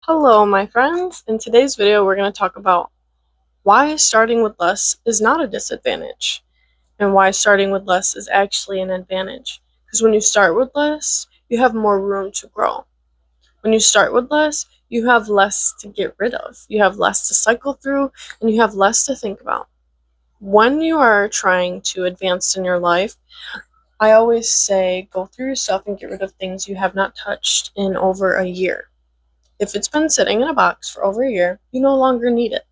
Hello, my friends. In today's video, we're going to talk about why starting with less is not a disadvantage and why starting with less is actually an advantage. Because when you start with less, you have more room to grow. When you start with less, you have less to get rid of. You have less to cycle through and you have less to think about. When you are trying to advance in your life, I always say go through your stuff and get rid of things you have not touched in over a year. If it's been sitting in a box for over a year, you no longer need it.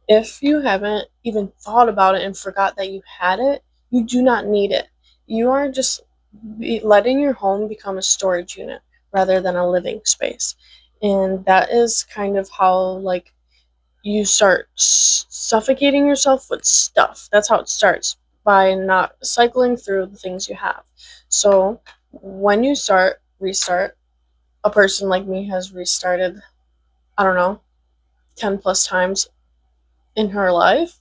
If you haven't even thought about it and forgot that you had it, you do not need it. You are just letting your home become a storage unit rather than a living space. And that is kind of how, you start suffocating yourself with stuff. That's how it starts, by not cycling through the things you have. So, when you restart, a person like me has restarted, I don't know, 10 plus times in her life.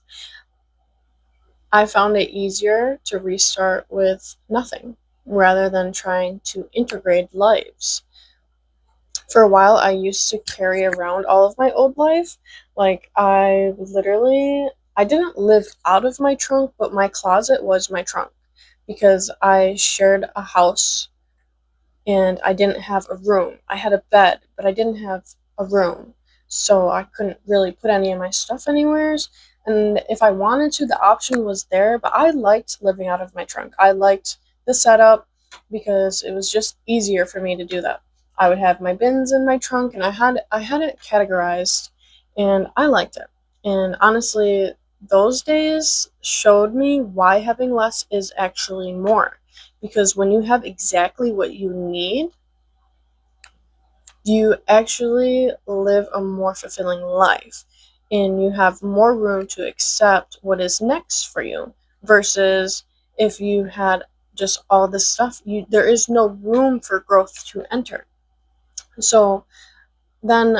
I found it easier to restart with nothing rather than trying to integrate lives. For a while, I used to carry around all of my old life. I didn't live out of my trunk, but my closet was my trunk because I shared a house and I didn't have a room. I had a bed, but I didn't have a room. So I couldn't really put any of my stuff anywheres. And if I wanted to, the option was there, but I liked living out of my trunk. I liked the setup because it was just easier for me to do that. I would have my bins in my trunk and I had it categorized and I liked it. And honestly, those days showed me why having less is actually more, because when you have exactly what you need, you actually live a more fulfilling life and you have more room to accept what is next for you versus if you had just all this stuff, there is no room for growth to enter. So then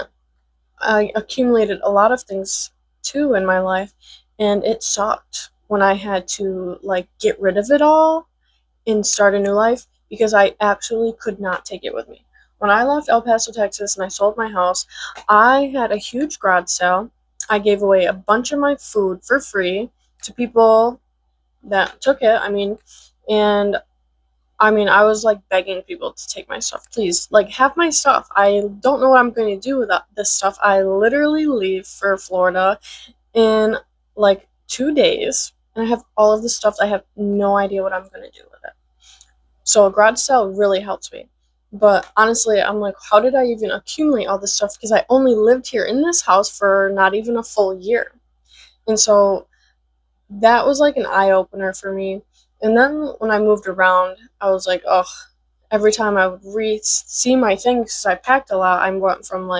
I accumulated a lot of things too in my life, and it sucked when I had to get rid of it all and start a new life because I absolutely could not take it with me. When I left El Paso, Texas, and I sold my house, I had a huge garage sale. I gave away a bunch of my food for free to people that took it. I was like begging people to take my stuff. Please, have my stuff. I don't know what I'm going to do with this stuff. I literally leave for Florida in 2 days, and I have all of the stuff. I have no idea what I'm going to do with it. So a garage sale really helped me. But honestly, I'm like, how did I even accumulate all this stuff? Because I only lived here in this house for not even a full year. And so that was like an eye opener for me. And then when I moved around, I was like, oh, every time I would see my things, because I packed a lot. I went from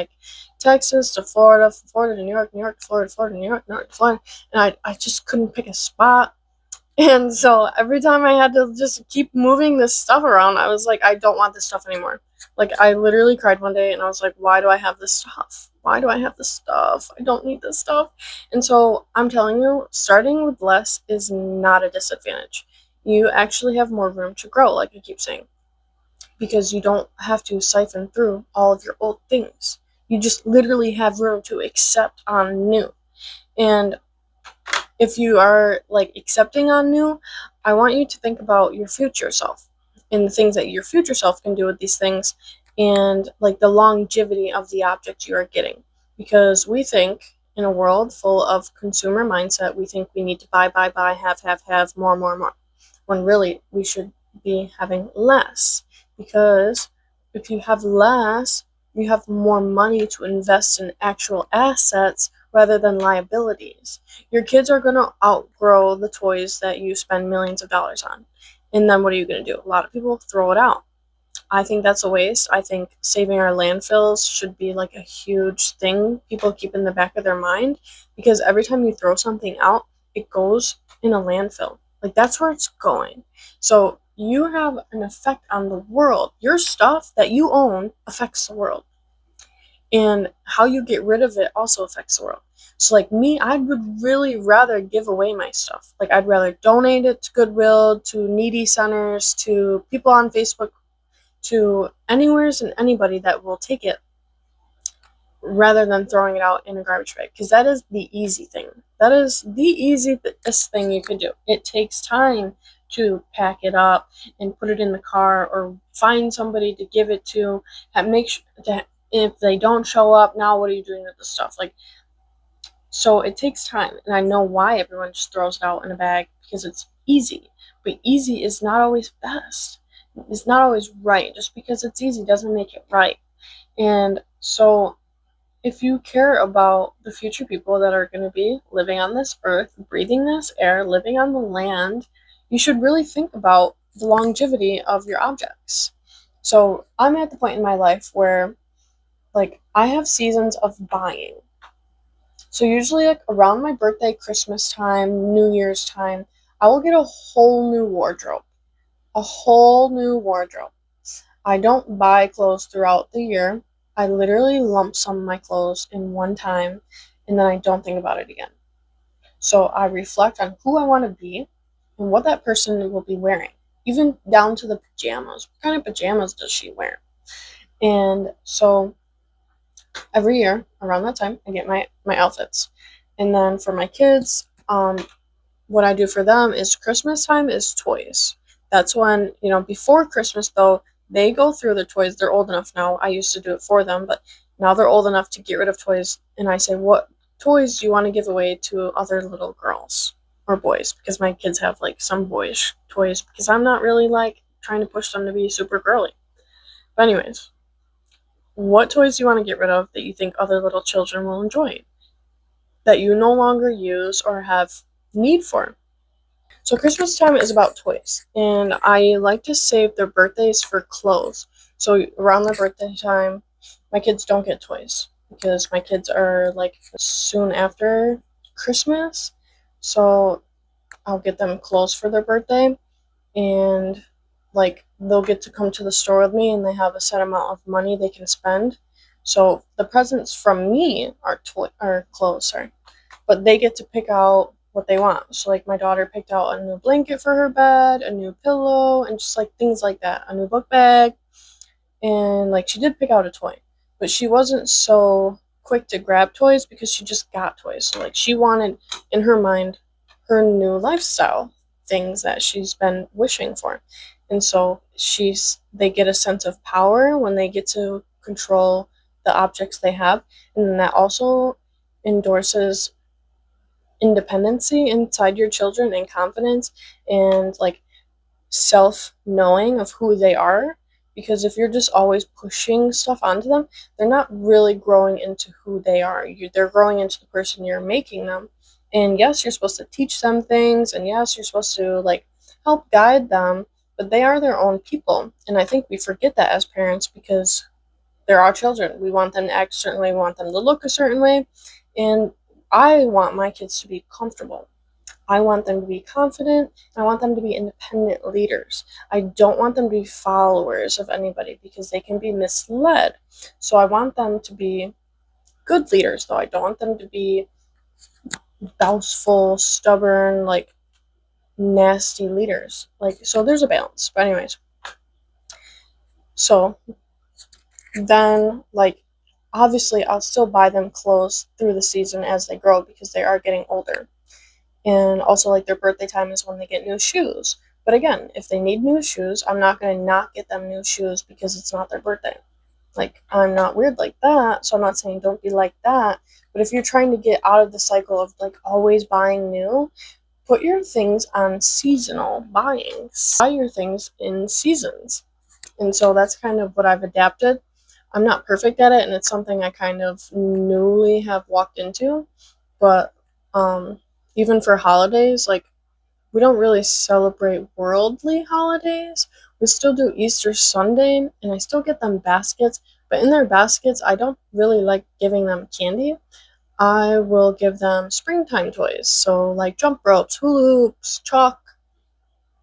Texas to Florida, Florida to New York, New York to Florida, Florida to New York, New York to Florida. And I just couldn't pick a spot. And so every time I had to just keep moving this stuff around, I was like, I don't want this stuff anymore. I literally cried one day and I was like, why do I have this stuff? Why do I have this stuff? I don't need this stuff. And so I'm telling you, starting with less is not a disadvantage. You actually have more room to grow, like I keep saying, because you don't have to siphon through all of your old things. You just literally have room to accept on new. And if you are accepting on new, I want you to think about your future self and the things that your future self can do with these things, and the longevity of the object you are getting. Because we think, in a world full of consumer mindset, we think we need to buy, have, more, when really we should be having less. Because if you have less, you have more money to invest in actual assets rather than liabilities. Your kids are going to outgrow the toys that you spend millions of dollars on. And then what are you going to do? A lot of people throw it out. I think that's a waste. I think saving our landfills should be a huge thing people keep in the back of their mind, because every time you throw something out, it goes in a landfill. That's where it's going. So you have an effect on the world. Your stuff that you own affects the world. And how you get rid of it also affects the world. So me, I would really rather give away my stuff. I'd rather donate it to Goodwill, to needy centers, to people on Facebook, to anywheres and anybody that will take it, rather than throwing it out in a garbage bag, because that is the easy thing. That is the easiest thing you can do. It takes time to pack it up and put it in the car or find somebody to give it to, and make sure that if they don't show up, now what are you doing with the stuff? Like, so it takes time, and I know why everyone just throws it out in a bag, because it's easy. But easy is not always best. It's not always right. Just because it's easy doesn't make it right. And so if you care about the future people that are going to be living on this earth, breathing this air, living on the land, you should really think about the longevity of your objects. So I'm at the point in my life where, like, I have seasons of buying. So usually, like, around my birthday, Christmas time, New Year's time, I will get a whole new wardrobe. A whole new wardrobe. I don't buy clothes throughout the year. I literally lump sum my clothes in one time, and then I don't think about it again. So I reflect on who I want to be and what that person will be wearing, even down to the pajamas. What kind of pajamas does she wear? And so every year around that time, I get my outfits. And then for my kids, what I do for them is Christmas time is toys. That's when, before Christmas though, they go through their toys. They're old enough now. I used to do it for them, but now they're old enough to get rid of toys. And I say, what toys do you want to give away to other little girls or boys? Because my kids have like some boyish toys, because I'm not really like trying to push them to be super girly. But anyways, what toys do you want to get rid of that you think other little children will enjoy, that you no longer use or have need for? So Christmas time is about toys, and I like to save their birthdays for clothes. So around their birthday time, my kids don't get toys, because my kids are like soon after Christmas. So I'll get them clothes for their birthday, and like they'll get to come to the store with me, and they have a set amount of money they can spend. So the presents from me are clothes, sorry, but they get to pick out what they want. So like my daughter picked out a new blanket for her bed, a new pillow, and just like things like that, a new book bag. And like she did pick out a toy, but she wasn't so quick to grab toys because she just got toys. So like she wanted in her mind her new lifestyle things that she's been wishing for. And so they get a sense of power when they get to control the objects they have, and then that also endorses independency inside your children, and confidence, and like self-knowing of who they are. Because if you're just always pushing stuff onto them, they're not really growing into who they are. They're growing into the person you're making them. And yes, you're supposed to teach them things, and yes, you're supposed to like help guide them, but they are their own people. And I think we forget that as parents, because they're our children. We want them to act a certain way, we want them to look a certain way, and I want my kids to be comfortable. I want them to be confident. I want them to be independent leaders. I don't want them to be followers of anybody, because they can be misled. So I want them to be good leaders, though. I don't want them to be boastful, stubborn, like nasty leaders. Like, so there's a balance. But anyways, so then like obviously I'll still buy them clothes through the season as they grow, because they are getting older. And also, like, their birthday time is when they get new shoes. But again, if they need new shoes, I'm not going to not get them new shoes because it's not their birthday. Like, I'm not weird like that, so I'm not saying don't be like that. But if you're trying to get out of the cycle of, like, always buying new, put your things on seasonal buying. Buy your things in seasons. And so that's kind of what I've adapted. I'm not perfect at it, and it's something I kind of newly have walked into. But, even for holidays, like, we don't really celebrate worldly holidays. We still do Easter Sunday, and I still get them baskets, but in their baskets, I don't really like giving them candy. I will give them springtime toys, so like jump ropes, hula hoops, chalk,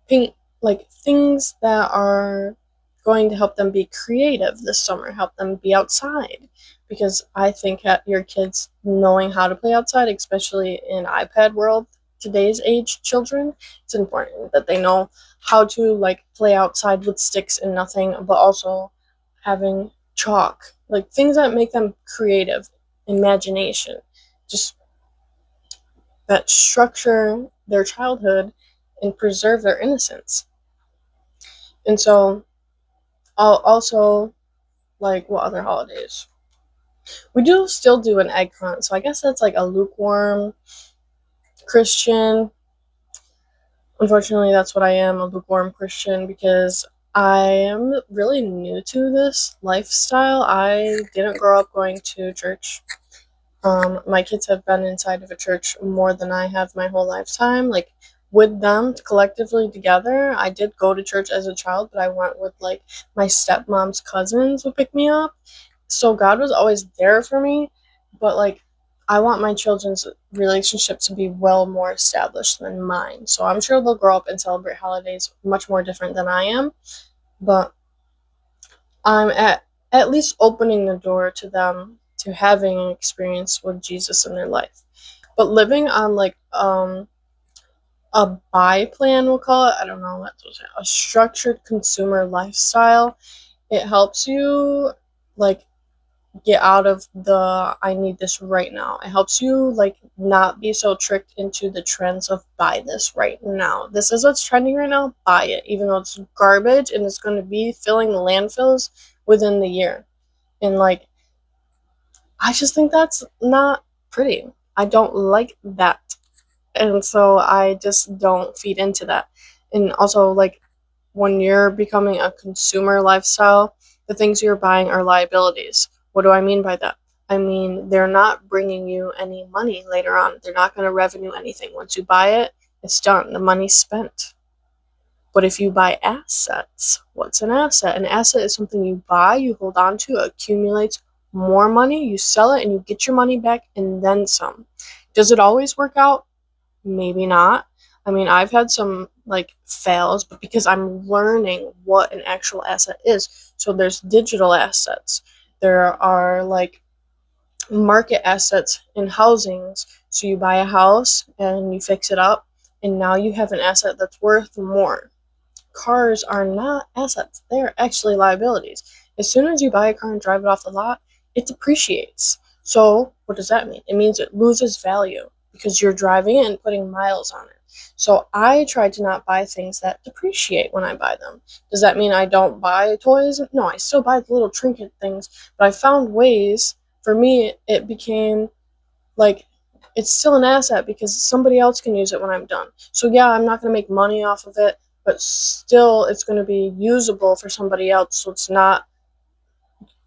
paint, like things that are going to help them be creative this summer, help them be outside. Because I think that your kids knowing how to play outside, especially in iPad world, today's age children, it's important that they know how to like play outside with sticks and nothing, but also having chalk, like things that make them creative. imagination, just that structure their childhood and preserve their innocence. And so, I'll also, like, what other holidays? We do still do an egg hunt, so I guess that's like a lukewarm Christian. Unfortunately, that's what I am, a lukewarm Christian, because I am really new to this lifestyle. I didn't grow up going to church. My kids have been inside of a church more than I have my whole lifetime. Like, with them collectively together, I did go to church as a child, but I went with, like, my stepmom's cousins would pick me up. So God was always there for me, but, like, I want my children's relationship to be well more established than mine. So I'm sure they'll grow up and celebrate holidays much more different than I am, but I'm at least opening the door to them to having an experience with Jesus in their life. But living on, like, a buy plan, we'll call it, I don't know what to say, a structured consumer lifestyle, it helps you, like, get out of the I need this right now. It helps you, like, not be so tricked into the trends of buy this right now. This is what's trending right now, buy it, even though it's garbage and it's going to be filling the landfills within the year. And, like, I just think that's not pretty. I don't like that. And so I just don't feed into that. And also, like, when you're becoming a consumer lifestyle, the things you're buying are liabilities. What do I mean by that? I mean, they're not bringing you any money later on. They're not going to revenue anything. Once you buy it, it's done. The money's spent. But if you buy assets, what's an asset? An asset is something you buy, you hold on to, it accumulates more money, you sell it, and you get your money back and then some. Does it always work out? Maybe not. I mean, I've had some, like, fails, but because I'm learning what an actual asset is. So there's digital assets. There are, like, market assets in housings. So you buy a house and you fix it up, and now you have an asset that's worth more. Cars are not assets, they're actually liabilities. As soon as you buy a car and drive it off the lot, it depreciates. So, what does that mean? It means it loses value because you're driving it and putting miles on it. So, I try to not buy things that depreciate when I buy them. Does that mean I don't buy toys? No, I still buy the little trinket things, but I found ways. For me, it became like, it's still an asset because somebody else can use it when I'm done. So yeah, I'm not going to make money off of it, but still it's going to be usable for somebody else, so it's not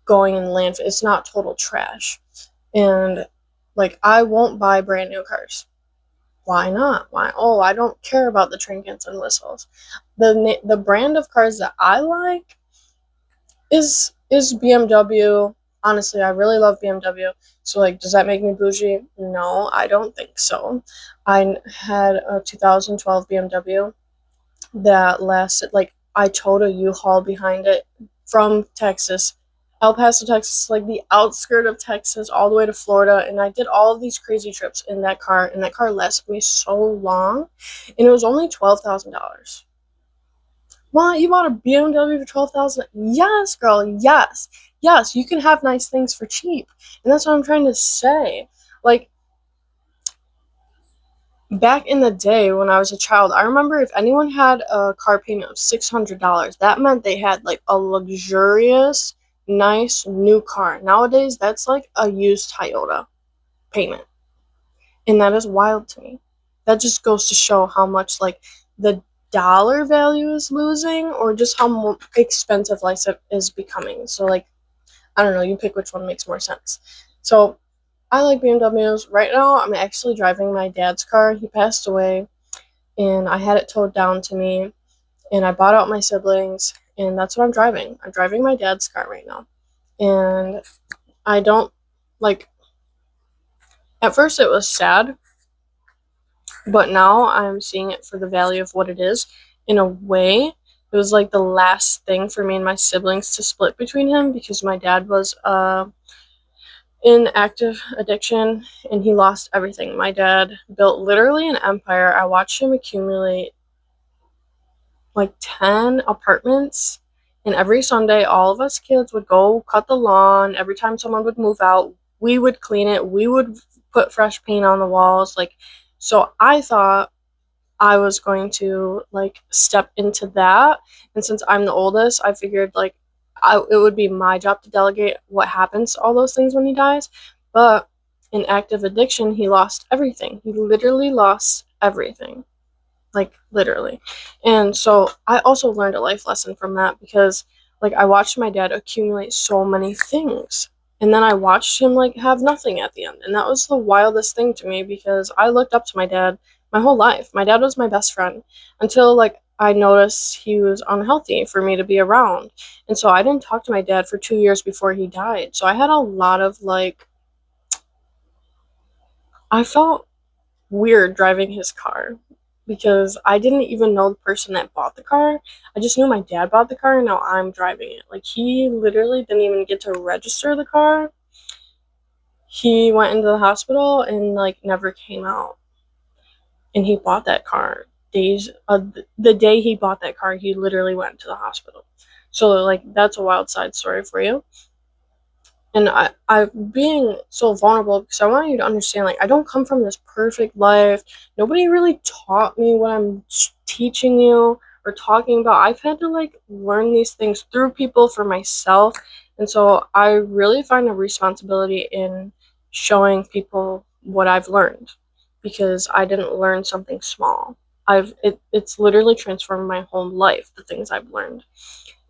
going in the landfill. It's not total trash. And, like, I won't buy brand new cars. Why not? Why? Oh, I don't care about the trinkets and whistles. The brand of cars that I like is BMW. Honestly, I really love BMW. So, like, does that make me bougie? No, I don't think so. I had a 2012 BMW that lasted, like, I towed a U-Haul behind it from Texas, El Paso, Texas, like the outskirt of Texas, all the way to Florida, and I did all of these crazy trips in that car, and that car lasted me so long, and it was only $12,000. What? You bought a BMW for 12,000? Yes, girl. Yes, yes. You can have nice things for cheap, and that's what I'm trying to say. Like, back in the day when I was a child, I remember if anyone had a car payment of $600, that meant they had, like, a luxurious, nice new car. Nowadays, that's like a used Toyota payment, and that is wild to me. That just goes to show how much, like, the dollar value is losing, or just how expensive life is becoming. So, like, I don't know, you pick which one makes more sense. So, I like BMWs. Right now, I'm actually driving my dad's car. He passed away, and I had it towed down to me, and I bought out my siblings, and that's what I'm driving. I'm driving my dad's car right now. And I don't, like, at first it was sad, but now I'm seeing it for the value of what it is. In a way, it was like the last thing for me and my siblings to split between him, because my dad was in active addiction and he lost everything. My dad built literally an empire. I watched him accumulate like 10 apartments, and every Sunday all of us kids would go cut the lawn. Every time someone would move out, we would clean it, we would put fresh paint on the walls, like, so I thought I was going to like step into that. And since I'm the oldest, I figured like it would be my job to delegate what happens to all those things when he dies. But in active addiction, he lost everything. He literally lost everything. Like literally. And so I also learned a life lesson from that because like I watched my dad accumulate so many things. And then I watched him like have nothing at the end. And that was the wildest thing to me because I looked up to my dad my whole life. My dad was my best friend until like I noticed he was unhealthy for me to be around. And so I didn't talk to my dad for 2 years before he died. So I had a lot of like I felt weird driving his car because I didn't even know the person that bought the car. I just knew my dad bought the car and now I'm driving it. Like he literally didn't even get to register the car. He went into the hospital and like never came out. And he bought that car the day he bought that car, he literally went to the hospital. So like that's a wild side story for you. And I'm being so vulnerable because I want you to understand, like, I don't come from this perfect life. Nobody really taught me what I'm teaching you or talking about. I've had to, like, learn these things through people for myself. And so I really find a responsibility in showing people what I've learned because I didn't learn something small. It's literally transformed my whole life, the things I've learned.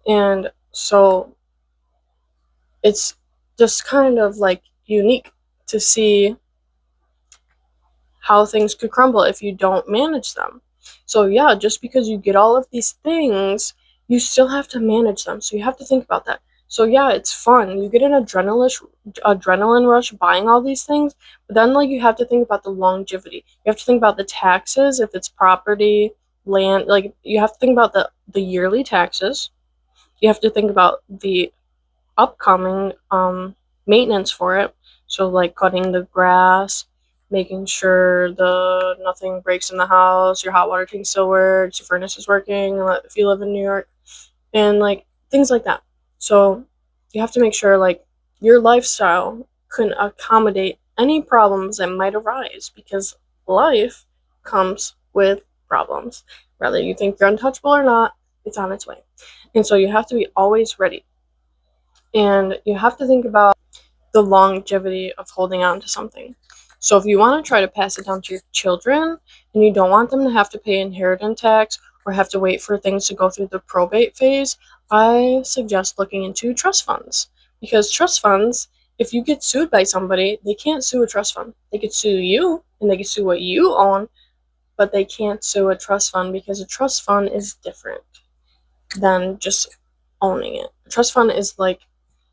And so it's just kind of like unique to see how things could crumble if you don't manage them. So yeah, just because you get all of these things, you still have to manage them. So you have to think about that. So yeah, it's fun. You get an adrenaline rush buying all these things, but then like you have to think about the longevity. You have to think about the taxes if it's property, land, like you have to think about the yearly taxes. You have to think about the upcoming maintenance for it. So like cutting the grass, making sure the nothing breaks in the house, your hot water tank still works, your furnace is working, if you live in New York, and like things like that. So you have to make sure like your lifestyle can accommodate any problems that might arise because life comes with problems. Whether you think you're untouchable or not, it's on its way. And so you have to be always ready. And you have to think about the longevity of holding on to something. So if you want to try to pass it down to your children and you don't want them to have to pay inheritance tax or have to wait for things to go through the probate phase, I suggest looking into trust funds. Because trust funds, if you get sued by somebody, they can't sue a trust fund. They could sue you and they could sue what you own, but they can't sue a trust fund because a trust fund is different than just owning it. A trust fund is like,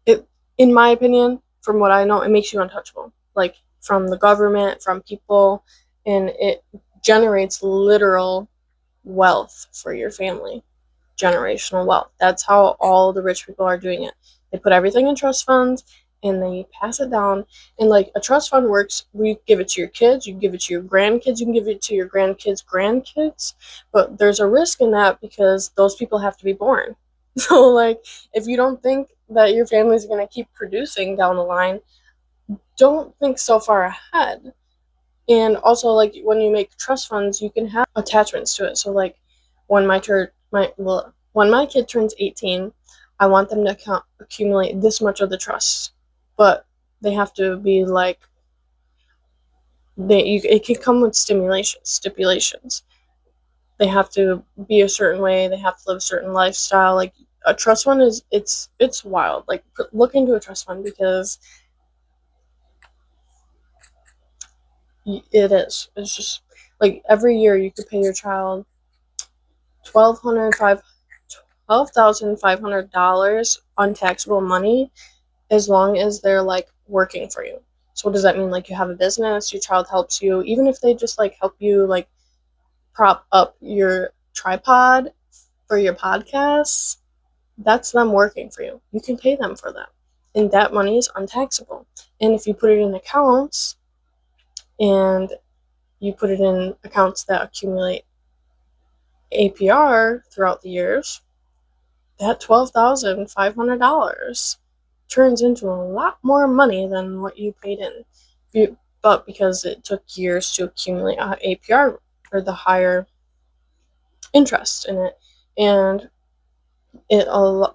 it, in my opinion, from what I know, it makes you untouchable. Like from the government, from people, and it generates literal wealth for your family. Generational wealth. That's how all the rich people are doing it. They put everything in trust funds and they pass it down. And like a trust fund works, we give it to your kids, you give it to your grandkids, you can give it to your grandkids, but there's a risk in that because those people have to be born. So like if you don't think that your family's going to keep producing down the line, don't think so far ahead. And also like when you make trust funds, you can have attachments to it. So like when when my kid turns 18, I want them to accumulate this much of the trust, but they have to be like it can come with stipulations. They have to be a certain way, they have to live a certain lifestyle. Like a trust fund is it's wild. Like look into a trust fund because it is. It's just like every year you could pay your child $12,500 untaxable money as long as they're like working for you. So what does that mean? Like you have a business, your child helps you, even if they just like help you like prop up your tripod for your podcasts, that's them working for you. You can pay them for that. And that money is untaxable. And if you put it in accounts and you put it in accounts that accumulate APR throughout the years, that $12,500 turns into a lot more money than what you paid in. But because it took years to accumulate APR, or the higher interest in it, and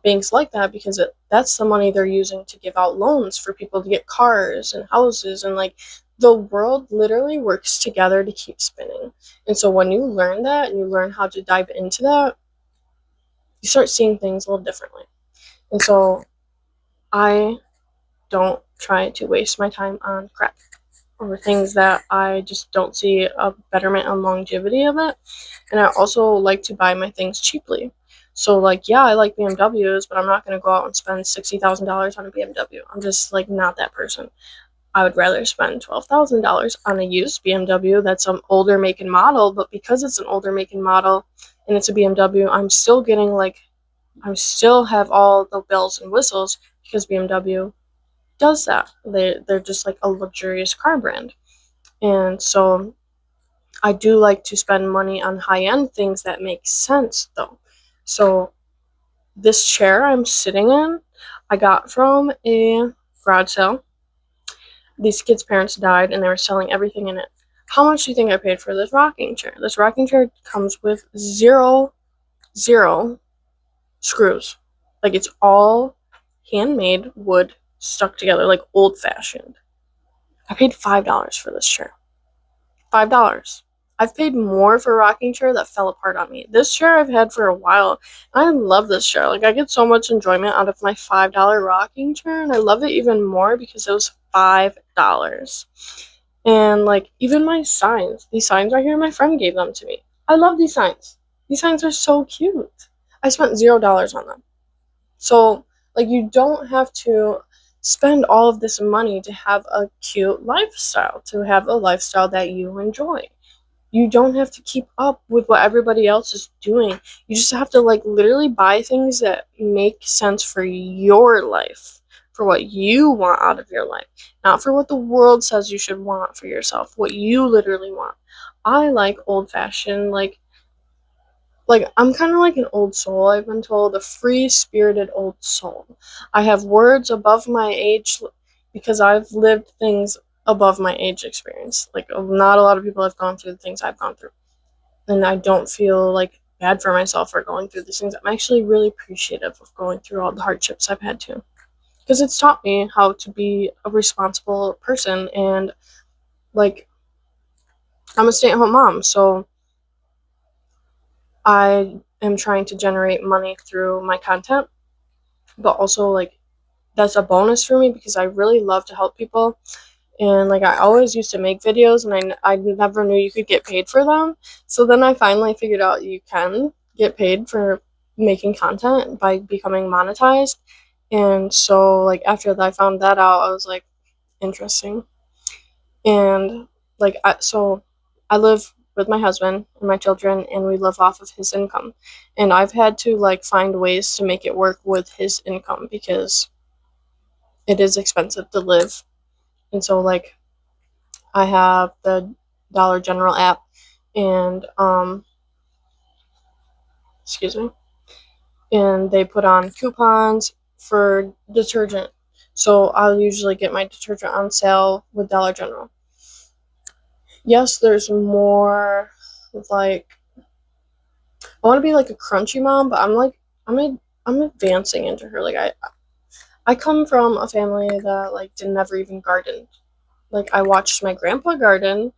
banks like that because that's the money they're using to give out loans for people to get cars and houses, and like the world literally works together to keep spinning. And so when you learn that and you learn how to dive into that, you start seeing things a little differently. And so I don't try to waste my time on crap or things that I just don't see a betterment and longevity of it. And I also like to buy my things cheaply. So like, yeah, I like BMWs, but I'm not going to go out and spend $60,000 on a BMW. I'm just like not that person. I would rather spend $12,000 on a used BMW that's an older make and model, but because it's an older make and model and it's a BMW, I'm still getting like, I still have all the bells and whistles because BMW does that. They're just like a luxurious car brand. And so I do like to spend money on high-end things that make sense though. So this chair I'm sitting in, I got from a garage sale. These kids' parents died and they were selling everything in it. How much do you think I paid for this rocking chair? This rocking chair comes with zero screws. Like it's all handmade wood stuck together, like old fashioned. I paid $5 for this chair. $5. I've paid more for a rocking chair that fell apart on me. This chair I've had for a while. I love this chair. Like I get so much enjoyment out of my $5 rocking chair, and I love it even more because it was $5. And like even my signs, these signs right here, my friend gave them to me. I love these signs. These signs are so cute. I spent $0 on them. So, like, you don't have to spend all of this money to have a cute lifestyle, to have a lifestyle that you enjoy. You don't have to keep up with what everybody else is doing. You just have to, like, literally buy things that make sense for your life, for what you want out of your life, not for what the world says you should want for yourself, what you literally want. I like old-fashioned, like I'm kind of like an old soul. I've been told, a free-spirited old soul. I have words above my age because I've lived things above my age experience. Like not a lot of people have gone through the things I've gone through, and I don't feel like bad for myself for going through these things. I'm actually really appreciative of going through all the hardships I've had to, because it's taught me how to be a responsible person. And like I'm a stay-at-home mom, so I am trying to generate money through my content, but also like that's a bonus for me because I really love to help people. And like I always used to make videos, and I never knew you could get paid for them. So then I finally figured out you can get paid for making content by becoming monetized. And so like after that I found that out, I was like, interesting. And like I live with my husband and my children, and we live off of his income. And I've had to like find ways to make it work with his income because it is expensive to live. And so like I have the Dollar General app, and excuse me, and they put on coupons for detergent. So I'll usually get my detergent on sale with Dollar General. Yes, there's more like I want to be like a crunchy mom, but I'm advancing into her. Like I come from a family that like never even gardened. Like I watched my grandpa garden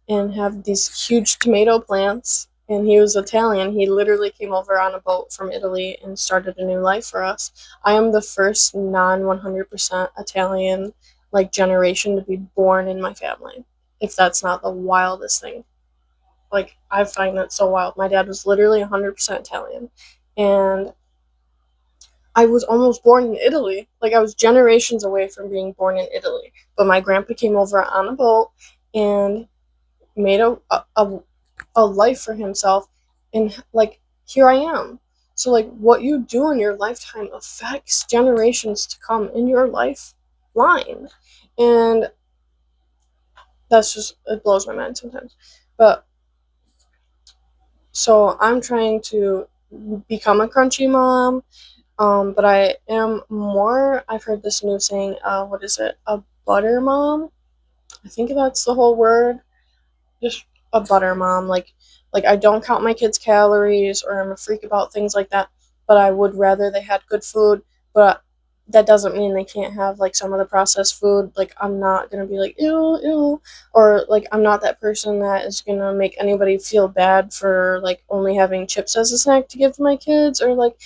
and have these huge tomato plants, and he was Italian. He literally came over on a boat from Italy and started a new life for us. I am the first non 100% Italian like generation to be born in my family. If that's not the wildest thing. Like I find that so wild. My dad was literally 100% Italian, and I was almost born in Italy. Like I was generations away from being born in Italy. But my grandpa came over on a boat and made a life for himself, and like here I am. So like what you do in your lifetime affects generations to come in your lifeline. And that's just, it blows my mind sometimes. But so I'm trying to become a crunchy mom. But I am more, I've heard this new saying, what is it? A butter mom? I think that's the whole word. Just a butter mom. Like I don't count my kids' calories or I'm a freak about things like that, but I would rather they had good food, but that doesn't mean they can't have like some of the processed food. Like I'm not gonna be like ew ew, or like I'm not that person that is gonna make anybody feel bad for like only having chips as a snack to give to my kids, or like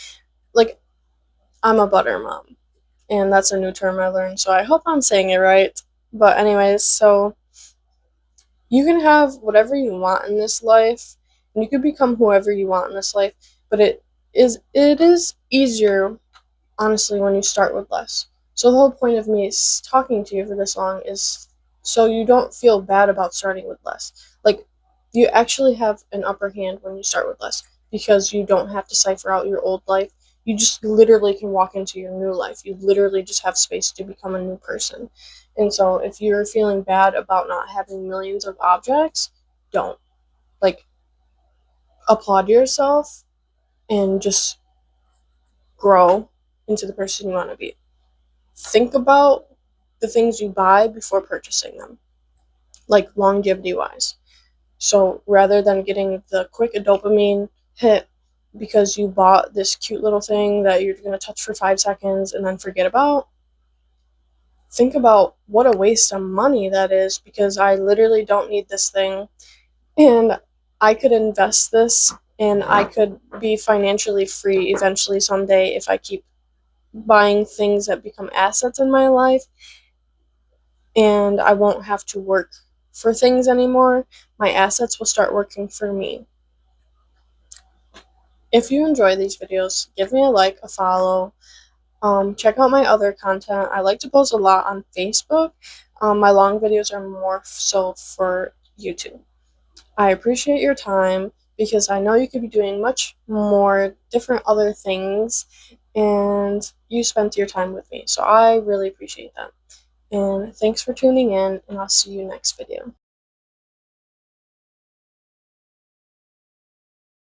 I'm a butter mom, and that's a new term I learned, so I hope I'm saying it right. But anyways, so you can have whatever you want in this life, and you can become whoever you want in this life, but it is easier, honestly, when you start with less. So the whole point of me talking to you for this long is so you don't feel bad about starting with less. Like, you actually have an upper hand when you start with less because you don't have to cipher out your old life. You just literally can walk into your new life. You literally just have space to become a new person. And so if you're feeling bad about not having millions of objects, don't. Like, applaud yourself and just grow into the person you want to be. Think about the things you buy before purchasing them, like longevity wise. So rather than getting the quick dopamine hit because you bought this cute little thing that you're going to touch for 5 seconds and then forget about, think about what a waste of money that is because I literally don't need this thing and I could invest this and I could be financially free eventually someday if I keep buying things that become assets in my life, and I won't have to work for things anymore. My assets will start working for me. If you enjoy these videos, give me a like, a follow. Check out my other content. I like to post a lot on Facebook. My long videos are more so for YouTube. I appreciate your time because I know you could be doing much more different other things, and you spent your time with me. So I really appreciate that. And thanks for tuning in, and I'll see you next video.